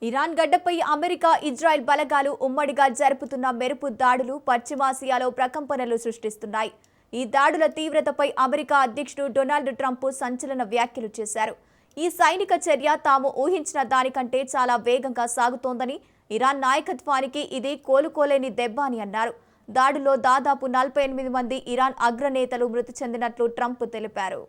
Iran గడ్డపై America, Israel బలగాలు ఉమ్మడిగా జరుపుతున్న మెరుపు దాడులు పశ్చిమాసియాలో ప్రకంపనలు సృష్టిస్తున్నాయి. ఈ దాడుల తీవ్రతపై అమెరికా అధ్యక్షుడు డొనాల్డ్ ట్రంప్ సంచలన వ్యాఖ్యలు చేశారు. ఈ సైనిక చర్య తాము ఊహించిన దానికంటే చాలా వేగంగా సాగుతోందని, ఇరాన్ నాయకత్వానికి ఇది కోలుకోలేని దెబ్బ అని అన్నారు. దాడులో దాదాపు 48 మంది ఇరాన్ అగ్రనేతలు మృతి చెందినట్లు ట్రంప్ తెలిపారు.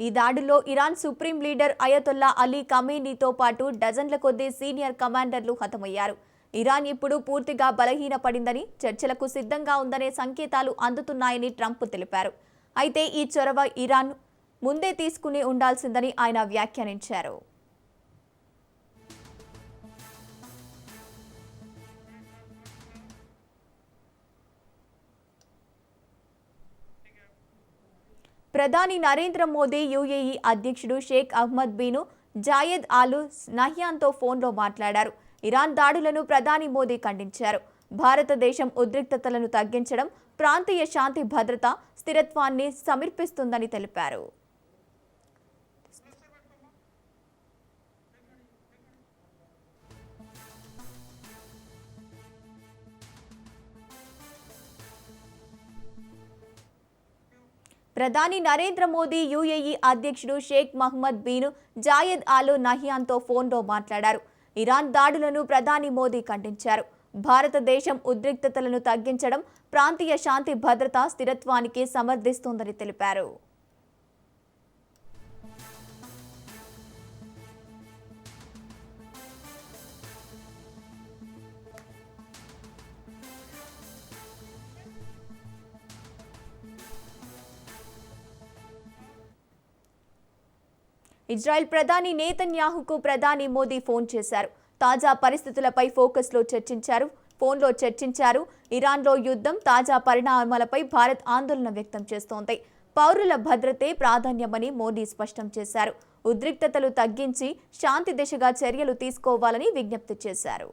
ఈ దాడుల్లో Iran supreme leader Ayatollah Ali ఖమేనీతో పాటు డజన్ల కొద్దీ సీనియర్ కమాండర్లు హతమయ్యారు. ఇరాన్ ఇప్పుడు పూర్తిగా బలహీనపడిందని, చర్చలకు సిద్ధంగా ఉందనే సంకేతాలు అందుతున్నాయని ట్రంప్ తెలిపారు. అయితే ఈ చొరవ ఇరాన్ ముందే తీసుకుని ఉండాల్సిందని ఆయన వ్యాఖ్యానించారు. ప్రధాని నరేంద్ర మోదీ యూఏఈ అధ్యక్షుడు Sheikh Ahmed bin Zayed Al నహ్యాన్తో ఫోన్లో మాట్లాడారు. ఇరాన్ దాడులను ప్రధాని మోదీ ఖండించారు. భారతదేశం ఉద్రిక్తతలను తగ్గించడం, ప్రాంతీయ శాంతి భద్రత, స్థిరత్వాన్ని సమర్పిస్తుందని తెలిపారు. ప్రధాని నరేంద్ర మోదీ యూఏఈ అధ్యక్షుడు Sheikh Mohamed bin Zayed Al నహ్యాన్తో ఫోన్లో మాట్లాడారు. ఇరాన్ దాడులను ప్రధాని మోదీ ఖండించారు. భారతదేశం ఉద్రిక్తతలను తగ్గించడం, ప్రాంతీయ శాంతి భద్రత, స్థిరత్వానికి సమర్థిస్తోందని తెలిపారు. ఇజ్రాయెల్ ప్రధాని నేతన్యాహుకు ప్రధాని మోదీ ఫోన్ చేశారు. తాజా పరిస్థితులపై ఫోన్లో చర్చించారు. ఇరాన్లో యుద్ధం, తాజా పరిణామాలపై భారత్ ఆందోళన వ్యక్తం చేస్తోంది. పౌరుల భద్రతే ప్రాధాన్యమని మోదీ స్పష్టం చేశారు. ఉద్రిక్తతలు తగ్గించి శాంతి దిశగా చర్యలు తీసుకోవాలని విజ్ఞప్తి చేశారు.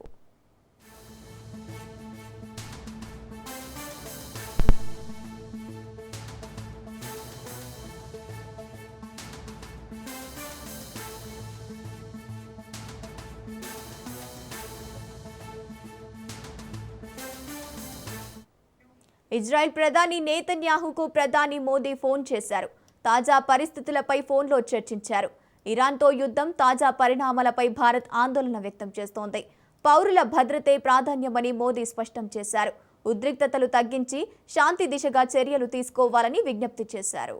ఇజ్రాయెల్ ప్రధాని నేతన్యాహుకు ప్రధాని మోదీ ఫోన్ చేశారు. తాజా పరిస్థితులపై ఫోన్లో చర్చించారు. ఇరాన్తో యుద్ధం, తాజా పరిణామాలపై భారత్ ఆందోళన వ్యక్తం చేస్తోంది. పౌరుల భద్రతే ప్రాధాన్యమని మోదీ స్పష్టం చేశారు. ఉద్రిక్తతలు తగ్గించి శాంతి దిశగా చర్యలు తీసుకోవాలని విజ్ఞప్తి చేశారు.